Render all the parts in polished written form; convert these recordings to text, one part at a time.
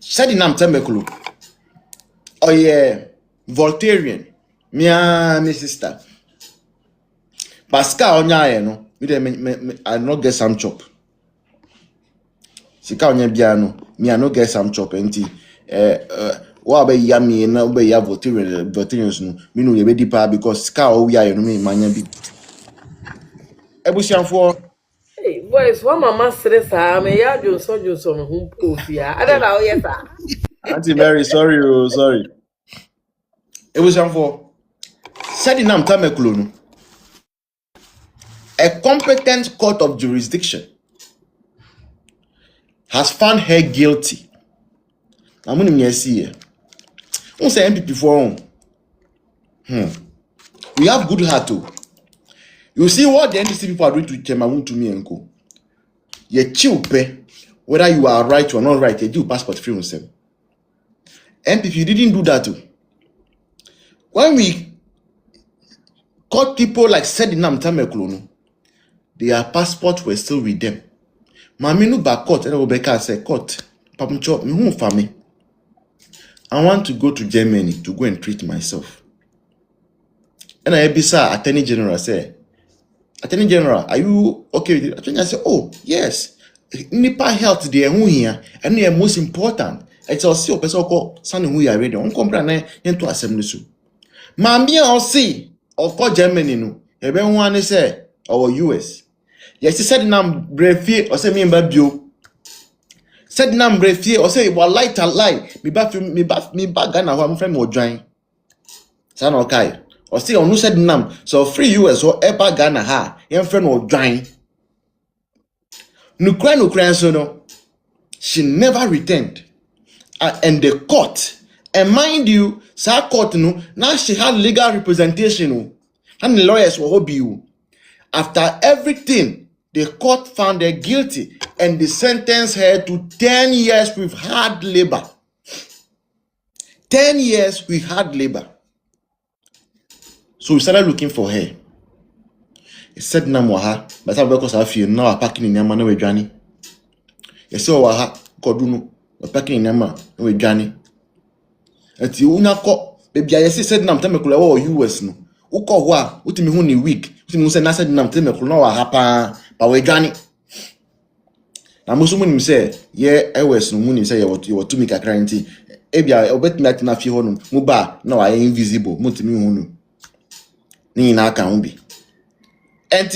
Sedinam Tameklo. Oh yeah, Voltarian. Me sister. Pascal Onyaye no. I not get some chop. Sika onye bia no. Me I no get some chop enti. What about yami na obe ya Voltarians no. Me no ye be deeper because sika o we are no me manya bi. Ebusianfo. Hey, boys, one mama stress me ya Johnson home ofia. I don't know yes sir. Auntie Mary, sorry. Ebusianfo. Sedinam Tameklo no. A competent court of jurisdiction has found her guilty. I'm going to see here. Who say MPP for? We have good heart too. You see what the NDC people are doing to Chemagun to me and co. You chill pay whether you are right or not right. You do passport free on them. MPP didn't do that too. When we caught people like Sedinam Tameklo, their passports were still with them. Maminu ba court and Rebecca said court. Papuncho, me for me. I want to go to Germany to go and treat myself. And I be sir, Attorney General say, Attorney General, are you okay with it? Attorney say, oh yes. Nipa health there who here, and they are most important. It's also person called Sunny who are ready. On comprehend into assembly so. Mamia or see or call Germany no. Even one say or US. Yes, he said nam brefi or say me babio. Said nam brefi or say well light a lie. Me back Ghana who I'm friend or join. San okay. Or say on who said nam so free US or ever Ghana ha. Young friend or join. Ukraine so no. She never returned. And the court, and mind you, sa court no, now she had legal representation no, and the lawyers were hobby you. After everything, the court found her guilty and they sentenced her to 10 years with hard labor. 10 years with hard labor. So we started looking for her. He said, Namwaha, but I because I feel now packing in Yamana with Johnny. He said, Waha, Koduno, packing in Yama with Johnny. And you unako, baby, I said, Nam Tameklo or US no. Uko wa, uti mi huni week. Uti mi say nasa Sedinam Tameklo no wa hapa pa we Johnny. Na musu muni say, ye US no muni say you were to me kakra nti. Ebia obet night na fi hono. Muba na wa invisible. Muti mi hunu. Ni na aka umbi. And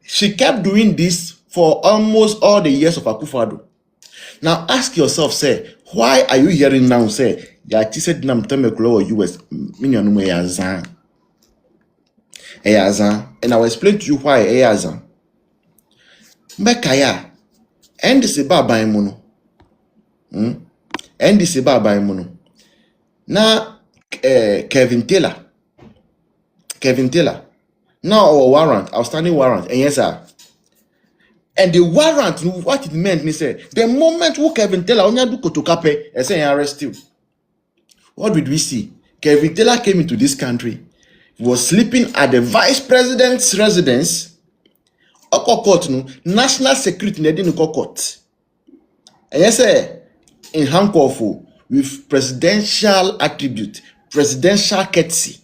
she kept doing this for almost all the years of Akufo-Addo. Now ask yourself, say, why are you hearing now, say, ya Sedinam Tameklo or US, minion yazan. And I will explain to you why yazan. Mbekaya, and this ba by mono. And this ba by mono. Now, Kevin Taylor. Now our warrant, outstanding warrant, and yes, sir. And the warrant, what it meant, me say, the moment who Kevin Taylor only do kotokape, and say arrest you. What did we see? Kevin Taylor came into this country, he was sleeping at the vice president's residence. Court, no, national security, they didn't court. And yes, sir, in handcuff with presidential attribute, presidential courtesy.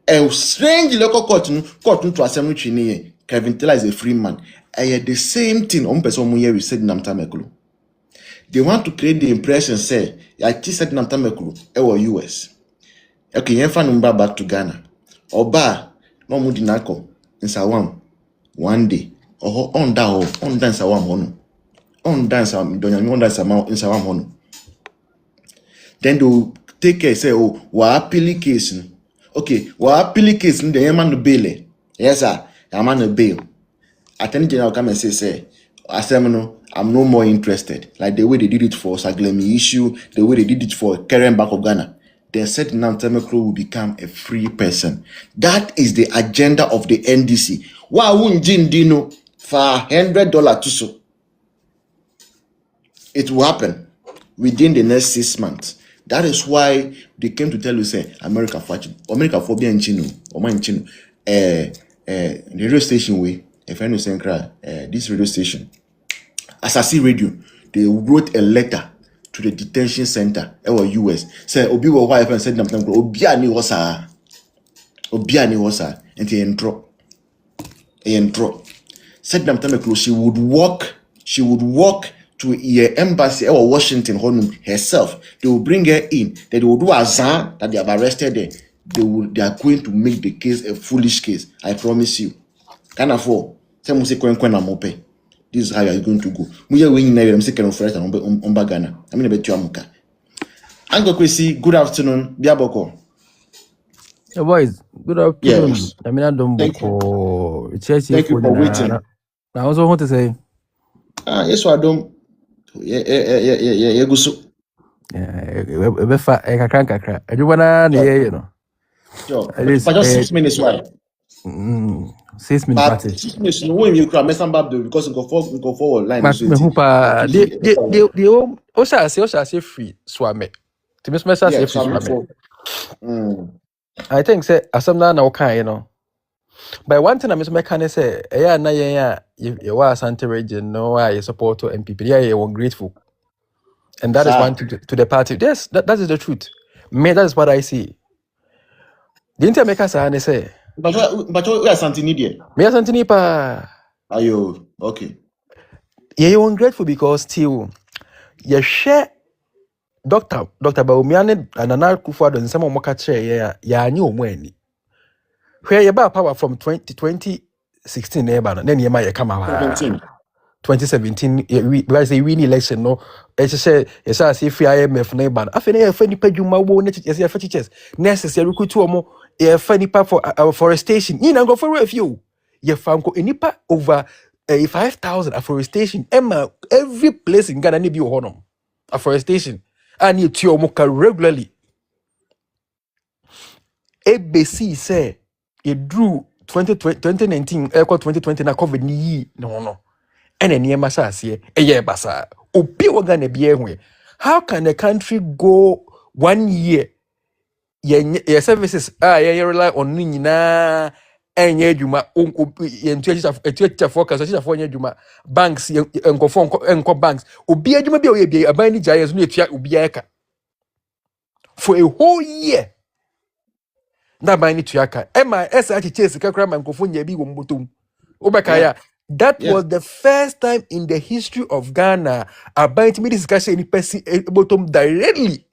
A strange local court to assembly training. Kevin Taylor is a free man. And the same thing on person here we said Sedinam Tameklo. They want to create the impression say I said Sedinam Tameklo or US. Okay, you find back to Ghana. Oba no mudi nako in Sawam one day. Or on dance Sawam hono. On dance in Sawam hono. Then they take care say oh wa appeal case. Okay, what appeal case in the Yaman bail? Yes, sir. Yaman bail. Attorney General come and say, I'm no more interested. Like the way they did it for Saglemi issue, the way they did it for Karen Bank of Ghana. They said Sedinam Tameklo will become a free person. That is the agenda of the NDC. Wa unjin dino for $100 to so. It will happen within the next 6 months. That is why they came to tell you, say, America for being in Chino, or man Chino, the radio station way, if I know this radio station, Asasi Radio, they wrote a letter to the detention center our US. Say obi wo wife and Sedinam Tameklo obi ani wo saa. Obi ani wo saa. Enti entro. Sedinam Tameklo she would walk to your embassy or Washington herself. They will bring her in. Then they will do a zan that they have arrested her. They are going to make the case a foolish case. I promise you. Can afford. This is how you are going to go. We are winning now. I'm second first on Ghana. I'm going to bet you amuka. Uncle Kwesi, good afternoon. Biaboko. Hey boys, good afternoon. Yes. I mean, I don't Thank you. book. Thank you for waiting. I also want to say, Yes, I don't. Yeah, go so. kakra. Everyone, you know. Sure. At least, But just 6 minutes, why? 6 minutes. But 6 minutes, no way you can mess up because go forward line. Mas me hupa, they also free swame. To miss myself, say free swame. I think say asam na okay, you know. But one thing I miss mechanic say, na you were Santa region, no, I support to MPP. Yeah, you were grateful. And that is one thing to the party. Yes, that is the truth. Me, that is what I see. The intermaker say, But we are Santini there. me are Santini pa. Ayo, okay. Yeah, you ungrateful because still you share Dr. Baumiane and Nana Kufuor and some more chair, ya knew when. Where you buy power from 2016 neighbor, then you might come out. 2017, we say win election, no. It's say, yes, I see free IMF neighbor. I think a funny pejuma won't yes, your teachers. Necessary to more a funny part for afforestation. You know, go for a few. You found nipa over 5,000 afforestation. Emma, every place in Ghana need be honor. Afforestation. I need to moka regularly. ABC say it drew 2019, 2020 na COVID ni no. And then near Massasia, a year basa, or people gonna be anyway. How can a country go 1 year? Your services you rely on Nina and Yeduma, Uncle, and teacher focus, for Yeduma, banks, and banks, Ubi a binding giants near Ubiaka for a whole year. That binding Tiaka, MIS actually chase the Kakram and Kofonia be Wumbutum. Obakaya. That was the first time in the history of Ghana about me discussion any person bottom directly.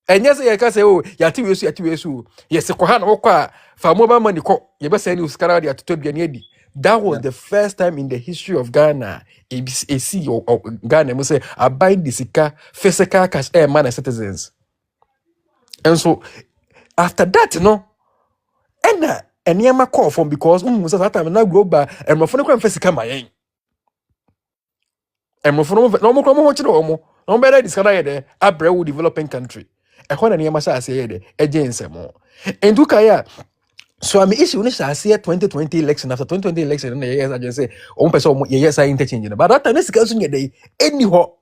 And yes, I can say, oh, Yati, yes, Kohana Oka, for mobile money, you best send you Scaradi at Tobianedi. That was the first time in the history of Ghana, a CEO of Ghana must say, abide the Sika, physical cash air man and citizens. And so, after that, and yama call from because that time now grow by and my phone can physical my and my phone no more no better this kind of Abreu developing country. A one and yama say a James more. And do kaya. So I'm issue when I say 2020 election after 2020 election and yes, I just say one person yes I interchange. But that time this girls in your day anyhow.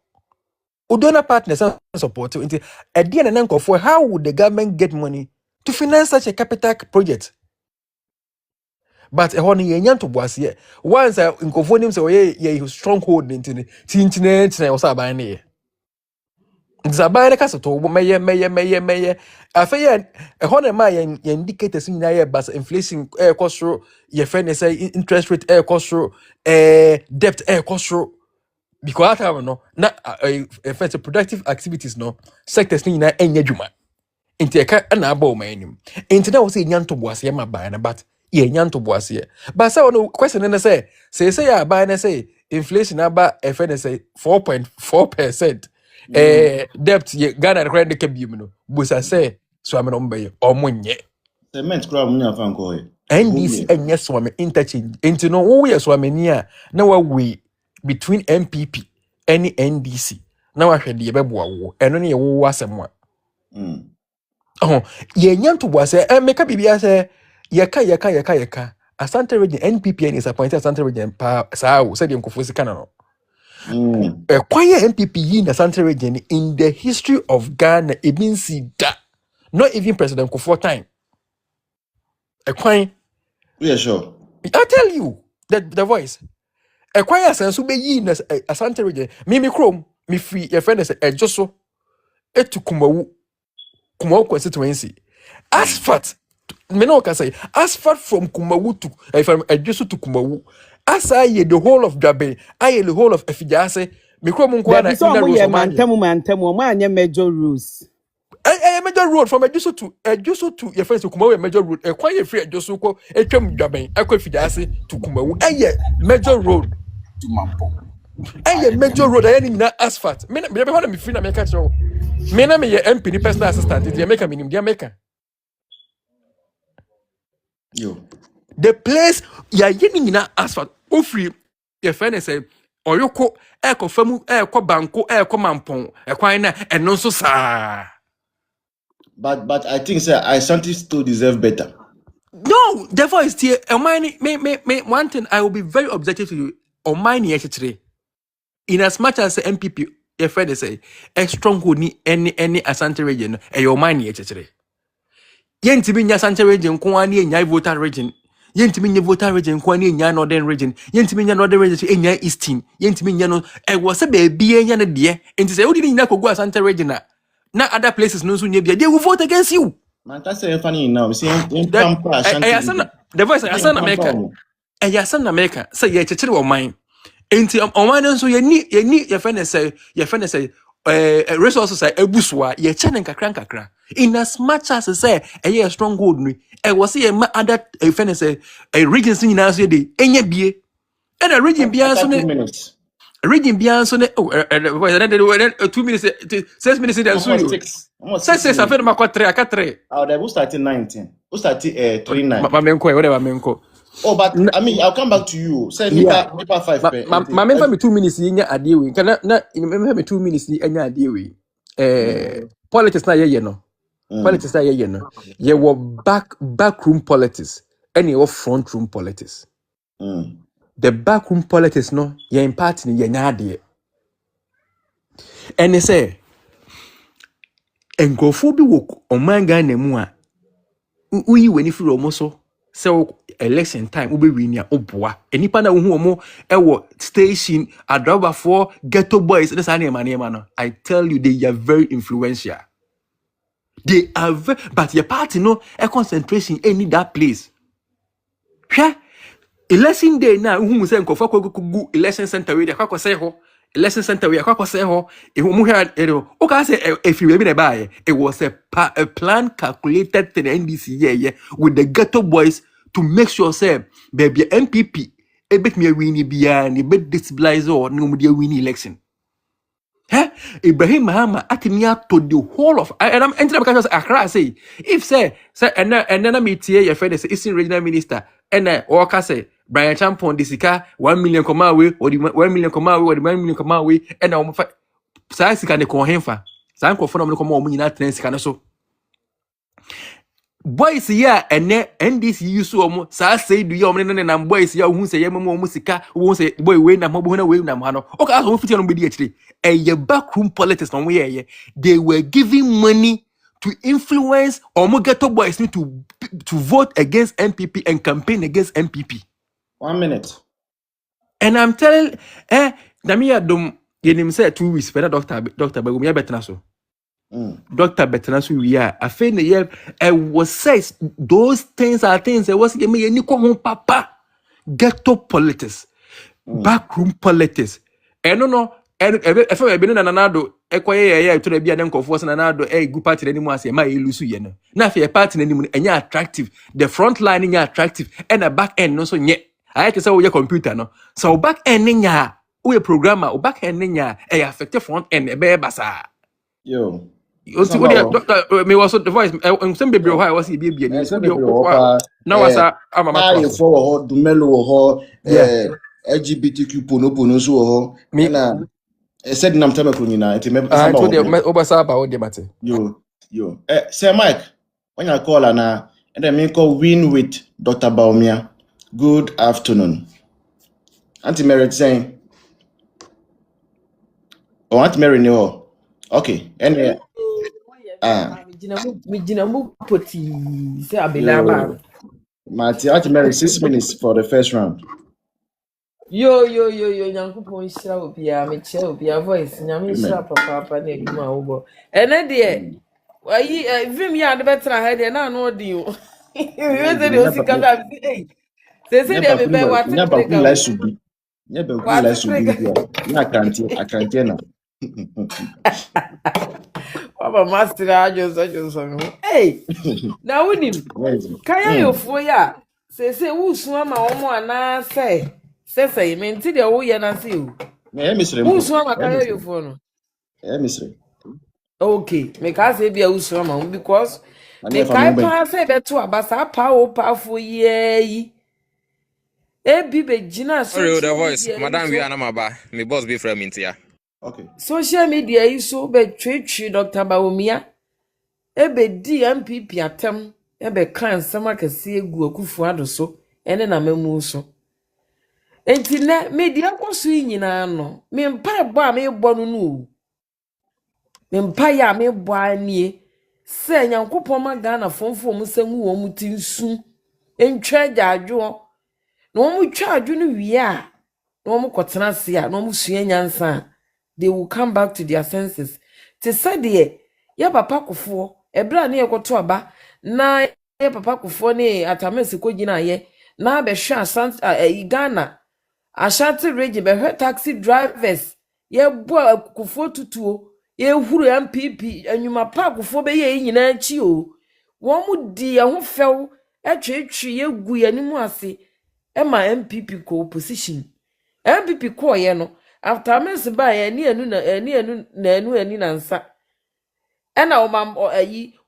Udona partners and support at the end of for how would the government get money to finance such a capital project? But a honey yan to was here. Once I incophone him say ye stronghold into the tintinate was a bine. Zabine Casato, mayor. I fear a honey my indicators in air bus inflation air cost ye friend say interest rate air cost debt air cost because I have no not a productive activities no sectors in any juma. Inti eka na aba o manim. Inti na wo se nyan to boase ma ban na but ye nyan to boase. But say no question na say ya ban na say inflation aba efe na say 4.4%. Debt ye Ghana credit ke bium no. Busa say so am no mbe omonye. Cement crowd munya fan ko e. NDC enye so am interchange. Inti no wo ye so am ni a na wa we between MPP any NDC. Na wa hwede ye beboa wo. Eno ne ye wo asem a. Oh, ye nyanto was meka bibia say yeka Asante region NPP is appointed Asante region pa sao said the Nkofosi kana no quiet NPP in Asante region in the history of Ghana it means see that not even President Nkofosi time a quiet yeah sure I tell you that the voice a quiet sense be in Asante region mimi chrome me free your friend say just so to Kumawu constituency. Asphalt, me no can say asphalt from Kumawu to if I'm just to Kumawu. As I hear the whole of Jabe, I hear the whole of Efijase. Me kwa munkwana There in the is road mantamu man major rules. a major road from Ejuso to your friends to Kumawu major road. A quiet free Ejuso ko Echem Jabe. I kwa Efijase to Kumawu. Major road. To Mampo. Major road. I need asphalt. Me be want me free na make show. Me na me ye MP ni personal assistant. The America minimum. The America. Yo. The place ya yeni na asphalt. Ofri your friend say oyoko eko famu eko banko eko mampon ekwan na eno so sa. But I think sir, I something still deserve better. No, therefore it's here. Me one thing I will be very objective to you. On mine yesterday. In as much as the MPP your friend say a stronghold ni any Asante region e your mine yesterday. Yentimi nya Asante region ko ani enya voter region. Yentimi nya voter region ko ani enya northern region. Yentimi nya northern region enya eastern. Yentimi nya no e wo se be bia enya ne de. Enti say odi nya ko go Asante region na other places no so nya bia they will vote against you. Man, that's funny now. See, in That Pampa, Ashanti. the voice Asante America. Asante America say ye chechire wo man. Enti oman nso ye ni your friend say resources say ebusua ye chene nkakra in as much as say a stronghold ni e was say other friend say regions ni na so dey enye bie and a region bia so ne 2 minutes. region bia so ne 2 minutes 6 minutes dey so you Almost 6 6 after ma 3 aka 3 who started 19? Who started 39? whatever menko. Oh, but I mean, I'll come back to you. Say Yeah. Nipa 5 pe. Ma memfa me 2 minutes yi nya ade we kana na memfa me 2 minutes yi nya ade we politics na ye no politics na ye no ye wo backroom politics and ye wo front room politics. The backroom politics no ye in part ni ye nya ade and say enkofo bi wo omanga na mu a uyi weni firi omo so election time ube win ya oboa enipa na hu omo ewo station adroba for ghetto boys this are no I tell you they are very influential. They are but your party no a concentration any that place. Election day na hu say nkofo go election center we dey kwakọ say ho election center we kwakọ say ho mu hia o ka say if you be na buy it was a plan calculated to the NDC with the ghetto boys to make sure say baby MPP e bet me win bia ni bet disabilize or no mu dey win election. Ibrahim Mahama atimi to the whole of and I'm entering because Accra say if say and then me tie your friend say Eastern Regional Minister and worker say Brian Champon disika 1 million come away or the 1 million come away or the 1 million come away and I say sika ne ko hemfa say ko fo no come o nyina tren sika no so boys here and NDC use omo say do you na boys here who say omo sika who say boy we na mo bo na we na mo no okay aso fiti no be di akire backroom politics no we they were giving money to influence omo ghetto boys to vote against MPP and campaign against MPP. 1 minute. And I'm telling Namia dom yenim say 2 weeks for doctor Bagumia betna so. Dr. Betanasu, we are a fan. Was says those things are things that was me any papa ghetto politics, backroom politics. And no, and if I been an anado, equaya to the Bian of was another a good party anymore. Say my illusion. Now, if you're party anymore and you're attractive, the front line in attractive and a back end no so yet. I had to say your computer no. So back end in ya, we programmer or back end in ya, a affected front end a bear basa. Yo. Doctor, me was the voice. Some baby why was he baby? Now was I'm a for Dumelo or LGBTQ pono so me na Sedinam Tameklo ni na enti me I told you obasa about the matter. Yo. Sir Mike, when I call na and then me call win with Dr. Baumia. Good afternoon. Auntie Mary saying, oh, Auntie Mary no. Okay. Anyway. Marty, Auntie Mary 6 minutes for the first round. Yo, Yankupon shall be a Michelle be a voice, Yami Amen. Shapa Papa Negma Obo. And then, dear, why, Vim ya the better I had an annual deal. You said you see, because I'm saying, they said they may bear what to break Nya ba away. su bi. Nya ba ku What la to su bi break ntia. Na akrante na. Papa Master, I just on. Hey, now with him. Yes. Kaya yo fo ya. Say wusu ama omo ana say menti de wo ye na say o. Na ya misre mpo. Wusu ama Ya kaya misre. yo fo no. Ya misre. Okay, me ka say bia wusu ama because Ani me fa mo kai ben. pa say beto abasa pa o pa fo ye yi. E bi be gina Sorry, the social voice. media yi Madam, we so are not my Me boss be from India. Okay. social media yi so be twetwe Dr. Bawumia e be di MPP atem e be kan sama kase egu akufu ado so ene na mamu so. Enti na media kwaso yi nyina no me mpa ebo a me bo no no me mpa ya me bo anie se nyankopon ma Ghana fonfo mu sangu wo mu tinsu entwa gyaadwo na wo mu twa adwo no wie a na wo mu kotena se a na wo mu sua nyansa a, they will come back to their senses te said ye ya papa kofo ebra na ye koto aba na ye papa kofo ne atamesi kogina ye na be hwa Ghana Ashanti region be taxi drivers ye bo akufo tutuo ye huru MPP anyuma pa akufo be ye nyina chi o wo mu di ho few etwetwe ye gu ye nimu ase e ma MPP ko opposition MPP ko ye no after mess ba ye ani na nsa e na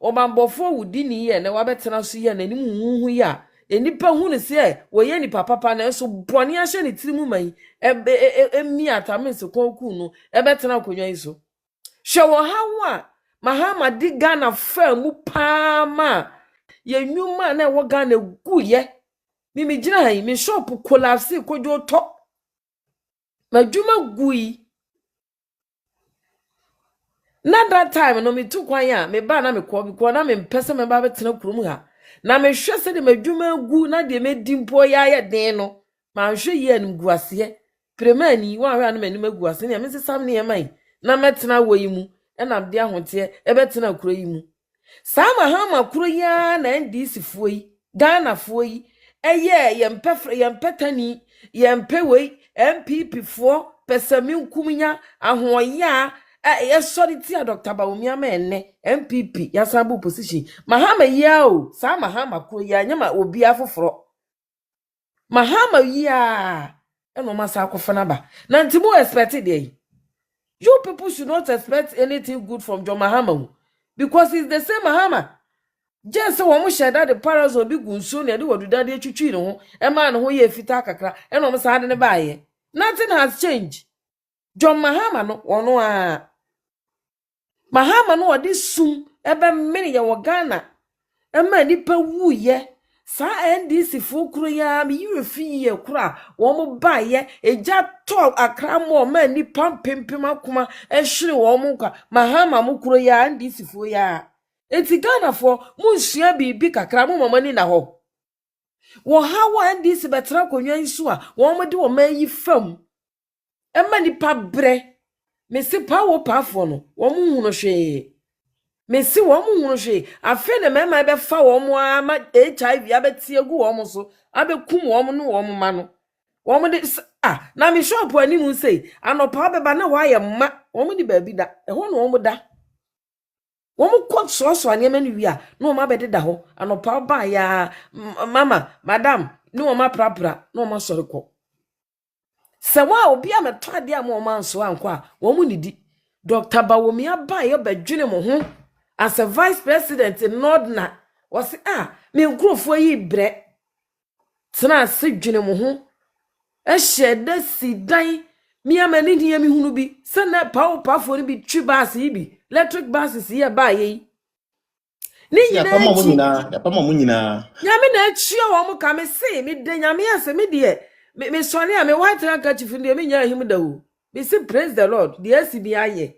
o mambofo wudi ni ye na wabetena so ye na nim huhu ya enipa hu ne se wo ye nipa papa na so boni ahye ne tirimu man emi atamen se konku no e betena konwa iso hwe wo hawo a Mahama di Ghana fa mu pa ma ye nwuma na wo Ghana gu ye mi gina han mi shop collapse kojo to madwuma gui na that time no me tu kwan ya me ba na me ko na me mpese me ba betena kurum ha na me hwe se de madwuma gu na de me dimpo ya ye den no ma hwe ye anim gu ase premani wa hwe na me nim gu ase ne me sesam ne mai na metena wo yi mu e na de ahote e betena kuro yi mu sama hama kuro ya na NDC fo yi Ghana fo yi eye ye mpetani ye mpewei MPP fo pesami nkumnya ahoya sorry tia Dr. Bawumia enne MPP ya sabu position Mahama ya o sa Mahama kuro ya nyama obi afoforo Mahama ya eno masa akofana ba na ntimo expect dey you people should not expect anything good from John Mahama because it's the same Mahama just wo mo sheda the parasol bi gunso na de woduda de twitwi ne ho e ma ne ho ye fita kakra eno mo sa de ne baaye nothing has changed John Mahama no ono a Mahama no odi sum ebe mmiri ya wo Ghana ema nipa wuye sa NDC fo kuro ya mi yirefi ye kura wo mo baaye eja to akra mo ma nipa pempem akoma ehwere wo mo kwa Mahama mo kuro ya NDC fo ya eti Ghana fo munsua bibi kakra mo mamani na ho wo hawa NDC betra konwa nsu a wo mo de wo ma yi fam ema nipa bre mesi pa wo pa fo no wo mo hunu hwe mesi wo mo hunu hwe afi ne mema be fa wo mo ama HIV abetie gu wo mo so abekum wo mo no wo mo ma no wo mo de na me shop ani mu sei anopa beba na wa ye ma wo mo di ba bi da ho no wo mo da womu kwa so anyema ni wi a no ma bededa ho anopa ba ya mama madam ni wo ma prapra no ma sori ko se wa obi a meto ade a mo ma nso anko a wo mu nidi Dr. Bawumia ba ye badwene mo ho as a vice president in Nordna was me nkrofo yi bre tena se dwene mo ho ehye sidan mi amani dia mi hunu bi se na pa fo ni bi twi bus yi bi electric buses ye ba ye ni Ya nyina pa mo chi nyina, ya pa mo nyina. nyame na chi o mo ka me se me de nyame ase me de me sone a me white handkerchief de me nya him da wo me say praise the Lord the SB aye